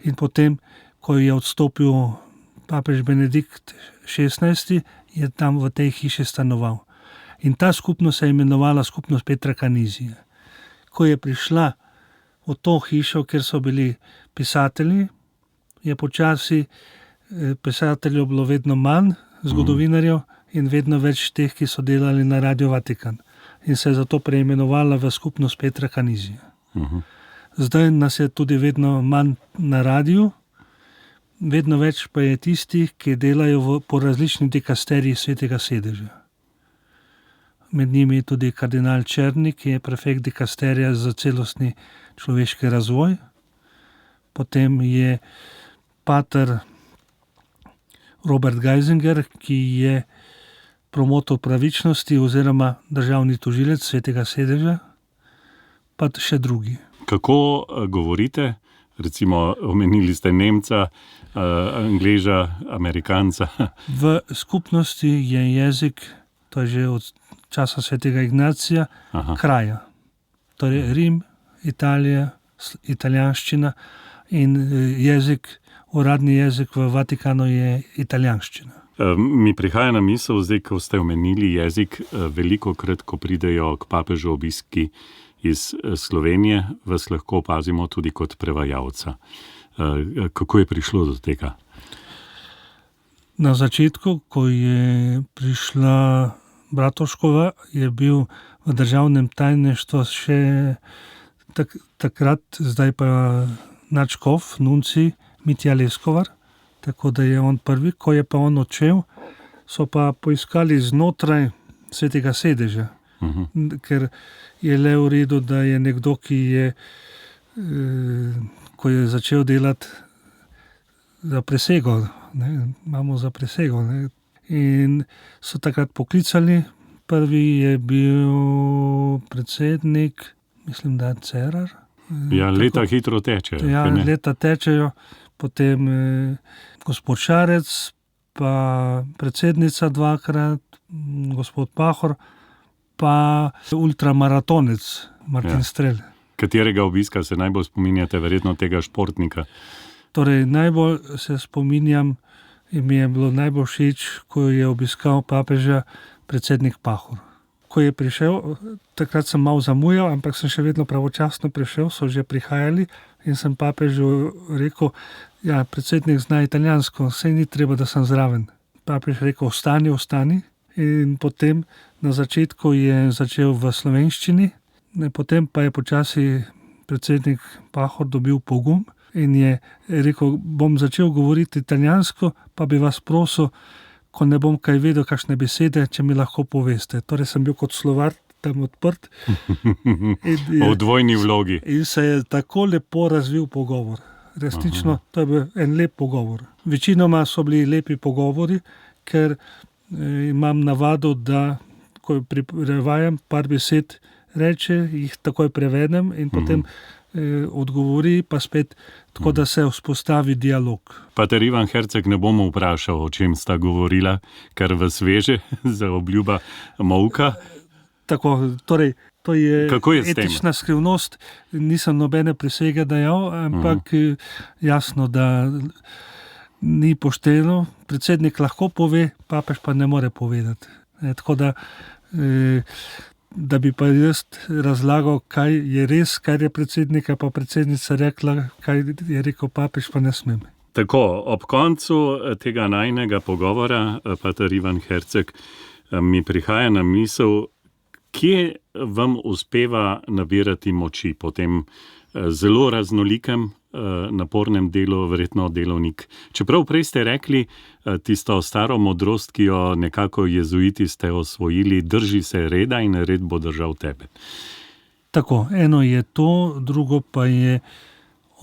in potem, ko je odstopil papež Benedikt XVI, je tam v tej hiši stanoval. In ta skupnost se je imenovala skupnost Petra Canizija. Ko je prišla v to hišo, kjer so bili pisatelji, je počasi pisateljev bilo vedno manj, zgodovinarjev, in vedno več teh, ki so delali na Radio Vatikan. In se je zato preimenovala v skupnost Petra Canizija. Zdaj nas je tudi vedno manj na radiju, vedno več pa je tistih, ki delajo po različnih dikasterijih Svetega sedeža. Med njimi je tudi kardinal Černi, ki je prefekt dikasterija za celostni človeški razvoj. Potem je pater Robert Geisinger, ki je promotor pravičnosti oziroma državni tožilec Svetega sedeža, pa še drugi. Kako govorite? Recimo, omenili ste Nemca, Angleža, Amerikanca. V skupnosti je jezik, to je že od časa Svetega Ignacija, kraja. Torej Rim, Italija, italijanščina in jezik, uradni jezik v Vatikanu je italijanščina. Mi prihaja na misel, zdaj, ko ste omenili jezik, velikokrat, ko pridejo k papežu obiski iz Slovenije, vas lahko opazimo tudi kot prevajalca. Kako je prišlo do tega? Na začetku, ko je prišla Bratovškova, je bil v državnem tajništvu še takrat, zdaj pa nadškof, nunci Mitja Leskovar, tako da je on prvi. Ko je pa on odšel, so pa poiskali znotraj Svetega sedeža, ker je le v redu, da je nekdo, ki je, ko je začel delati za presego, imamo za presego, in so takrat poklicali, prvi je bil predsednik, mislim, da Cerar. Ja, leta hitro tečejo. Ja, leta tečejo, potem gospod Šarec, pa predsednica dvakrat, gospod Pahor, pa ultramaratonec Martin Strel. Katerega obiska se najbolj spominjate, verjetno tega športnika? Torej, najbolj se spominjam in mi je bilo najbolj všeč, ko je obiskal papeža predsednik Pahor. Ko je prišel, takrat sem malo zamujal, ampak sem še vedno pravočasno prišel, so že prihajali in sem papežu rekel, ja, predsednik zna italijansko, saj ni treba, da sem zraven. Papež rekel, ostani. In potem na začetku je začel v slovenščini, potem pa je počasi predsednik Pahor dobil pogum in je rekel, bom začel govoriti italijansko, pa bi vas prosil, ko ne bom kaj vedel, kakšne besede, če mi lahko poveste. Torej sem bil kot slovar tam odprt. V dvojni vlogi. In se je tako lepo razvil pogovor. Resnično, to je bil en lep pogovor. Večinoma so bili lepi pogovori, ker imam navado, da ko prevajam par besed, reče, jih takoj prevedem in potem odgovori, pa spet tako, da se vzpostavi dialog. Pater Ivan Herceg, ne bomo vprašal, o čem sta govorila, kar vas veže za obljuba molka. Tako, torej, to je etična tem? Skrivnost, nisem nobene prisege dajal, ampak jasno, da ni pošteno. Predsednik lahko pove, papež pa ne more povedati. Tako da bi pa jaz razlagal, kaj je res, kar je predsednika pa predsednica rekla, kaj je rekel papež, pa ne smem. Tako, ob koncu tega najinega pogovora, pater Ivan Herceg, mi prihaja na misel, kje vam uspeva nabirati moči po tem zelo raznolikem, napornem delu, verjetno delovnik. Čeprav prej ste rekli tisto staro modrost, ki jo nekako jezuiti ste osvojili, drži se reda in red bo držal tebe. Tako, eno je to, drugo pa je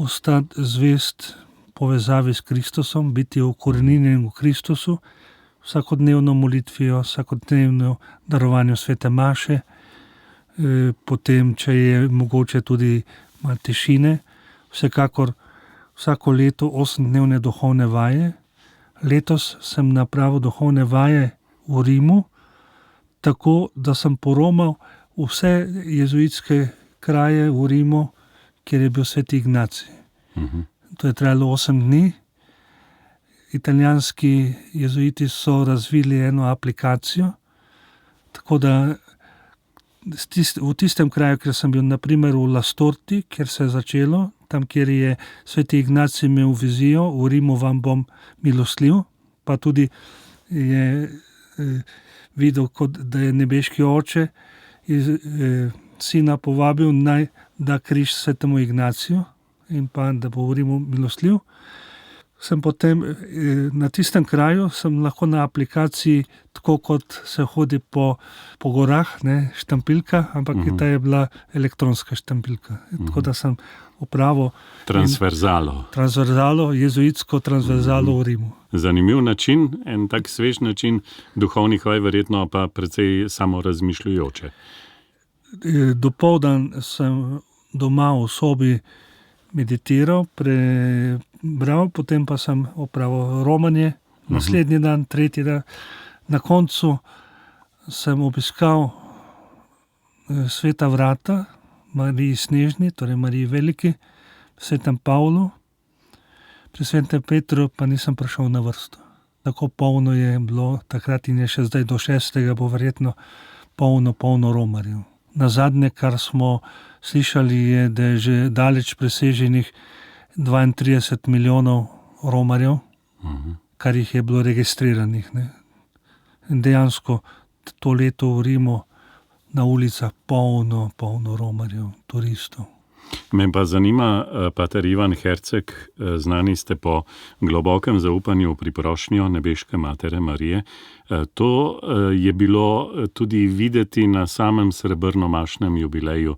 ostati zvest povezavi s Kristusom, biti ukoreninjen v Kristusu, vsakodnevno molitvijo, vsakodnevno darovanju svete maše, potem, če je mogoče tudi malo tišine, vsekakor vsako leto 8-dnevne duhovne vaje. Letos sem napravil duhovne vaje v Rimu, tako da sem poromal vse jezuitske kraje v Rimu, kjer je bil sveti Ignacij. To je trajalo 8 dni. Italijanski jezuiti so razvili eno aplikacijo, tako da v tistem kraju, kjer sem bil, naprimer v Lastorti, kjer se je začelo, tam, kjer je sveti Ignacij imel vizijo, v Rimu vam bom milostljiv, pa tudi je videl, kot da je nebeški oče sina povabil, naj da križ svetemu Ignaciju in pa da bo v Rimu milostljiv. Sem potem na tistem kraju, sem lahko na aplikaciji, tako kot se hodi po gorah, ne, štampilka, ampak ta je bila elektronska štampilka. Tako da sem opravil transverzalo, jezuitsko transverzalo v Rimu. Zanimiv način, en tak svež način duhovnih vaj, verjetno pa precej samorazmišljujoče. Dopoldan sem doma v sobi meditiral, prebral, potem pa sem opravil romanje, naslednji dan, tretji dan. Na koncu sem obiskal Sveta vrata, Mariji Snežni, torej Mariji Veliki, Svetem Pavlu, pri Svetem Petru pa nisem prišel na vrsto. Tako polno je bilo takrat in je še zdaj do 6. bo verjetno polno romarjev. Nazadnje, kar smo slišali, je, da je že daleč preseženih 32 milijonov romarjev, kar jih je bilo registriranih. Ne. In dejansko to leto v Rimu na ulicah polno romarjev, turistov. Me pa zanima, pater Ivan Herceg, znani ste po globokem zaupanju v priprošnjo nebeške Matere Marije. To je bilo tudi videti na samem srebrnomašnem jubileju,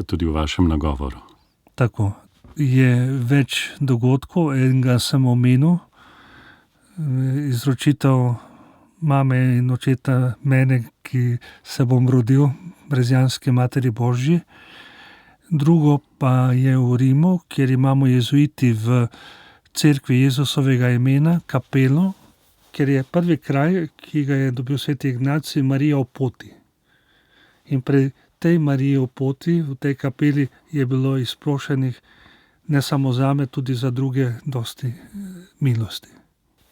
tudi v vašem nagovoru. Tako, je več dogodkov, enega sem omenil, izročitev mame in očeta mene, ki se bom rodil, Brezjanske Materi Božji. Drugo pa je v Rimu, kjer imamo jezuiti v cerkvi Jezusovega imena, kapelo, kjer je prvi kraj, ki ga je dobil sveti Ignacij, Marija v poti. In pri tej Mariji v poti, v tej kapeli, je bilo izprošenih ne samo zame, tudi za druge dosti milosti.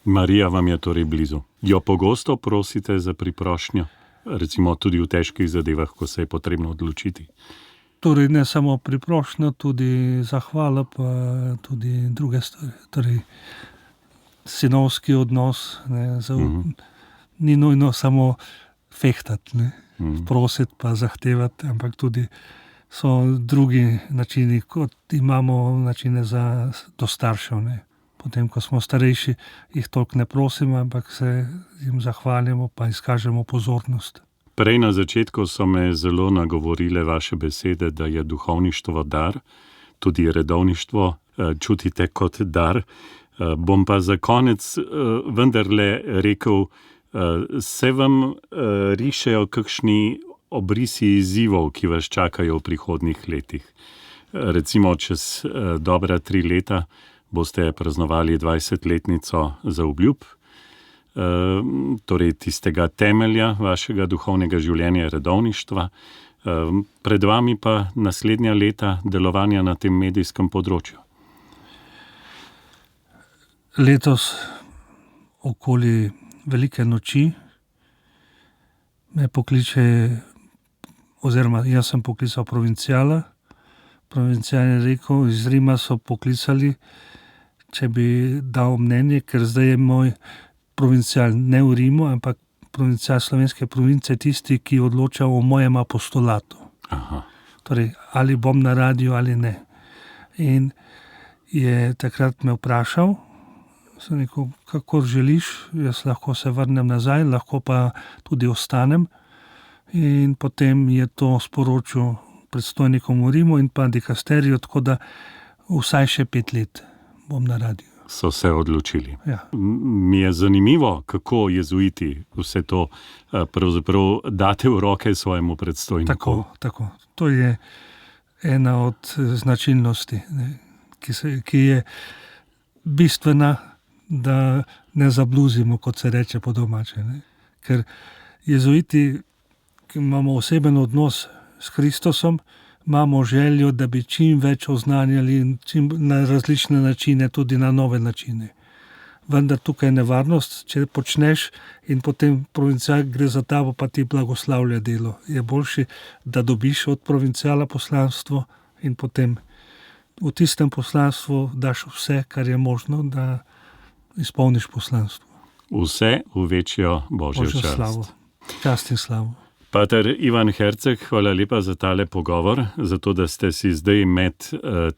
Marija vam je torej blizu. Jo pogosto prosite za priprošnjo, recimo tudi v težkih zadevah, ko se je potrebno odločiti? Torej ne samo priprošnjo, tudi zahvala, pa tudi druge stvari. Torej sinovski odnos, ne, ni nujno samo fehtati, ne, prositi pa zahtevati, ampak tudi so drugi načini, kot imamo načine do staršev. Ne. Potem, ko smo starejši, jih toliko ne prosimo, ampak se jim zahvalimo pa izkažemo pozornost. Prej na začetku so me zelo nagovorile vaše besede, da je duhovništvo dar, tudi redovništvo čutite kot dar. Bom pa za konec vendarle rekel, se vam rišejo kakšni obrisi izzivov, ki vas čakajo v prihodnjih letih. Recimo čez dobra 3 leta boste praznovali 20-letnico zaobljub, torej tistega temelja vašega duhovnega življenja, redovništva. Pred vami pa naslednja leta delovanja na tem medijskem področju. Letos okoli velike noči me pokliče, oziroma jaz sem poklical provinciala. Provincial je rekel, iz Rima so poklicali, če bi dal mnenje, ker zdaj je moj provincial ne v Rimu, ampak provincial slovenske province, tisti, ki odloča o mojem apostolatu. Aha. Torej, ali bom na radiju ali ne. In je takrat me vprašal, sem rekel, kakor želiš, jaz lahko se vrnem nazaj, lahko pa tudi ostanem. In potem je to sporočil predstojnikom v Rimu in pa dikasteriju, tako da vsaj še 5 let bom na radiju. So se odločili. Ja. Mi je zanimivo, kako jezuiti vse to pravzaprav date v roke svojemu predstojniku. Tako. To je ena od značilnosti, ne, ki je bistvena, da ne zabluzimo, kot se reče po domače. Ne. Ker jezuiti, ki imamo oseben odnos s Kristusom, imamo željo, da bi čim več oznanjali na različne načine, tudi na nove načine. Vendar tukaj je nevarnost, če počneš in potem provincial gre za tabo, pa ti blagoslavlja delo. Je boljši, da dobiš od provinciala poslanstvo in potem v tistem poslanstvu daš vse, kar je možno, da izpolniš poslanstvo. Vse v večjo Božjo čast. Slavo. Čast in slavo. Pater Ivan Herceg, hvala lepa za tale pogovor, za to, da ste si zdaj med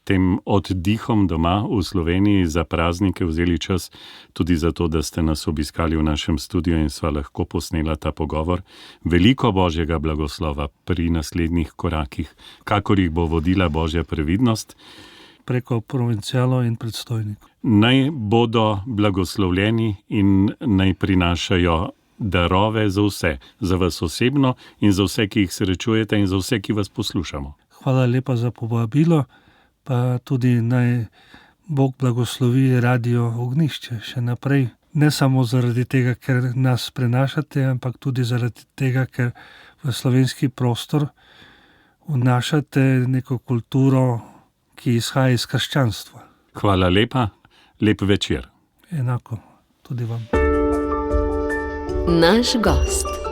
tem oddihom doma v Sloveniji za praznike vzeli čas, tudi za to, da ste nas obiskali v našem studiu in sva lahko posnela ta pogovor. Veliko Božjega blagoslova pri naslednjih korakih, kakor jih bo vodila Božja previdnost. Preko provincialov in predstojnikov. Naj bodo blagoslovljeni in naj prinašajo darove za vse, za vas osebno in za vse, ki jih srečujete in za vse, ki vas poslušamo. Hvala lepa za povabilo, pa tudi naj Bog blagoslovi Radio Ognjišče še naprej. Ne samo zaradi tega, ker nas prenašate, ampak tudi zaradi tega, ker v slovenski prostor vnašate neko kulturo, ki izhaja iz krščanstva. Hvala lepa, lep večer. Enako, tudi vam. Naš gost.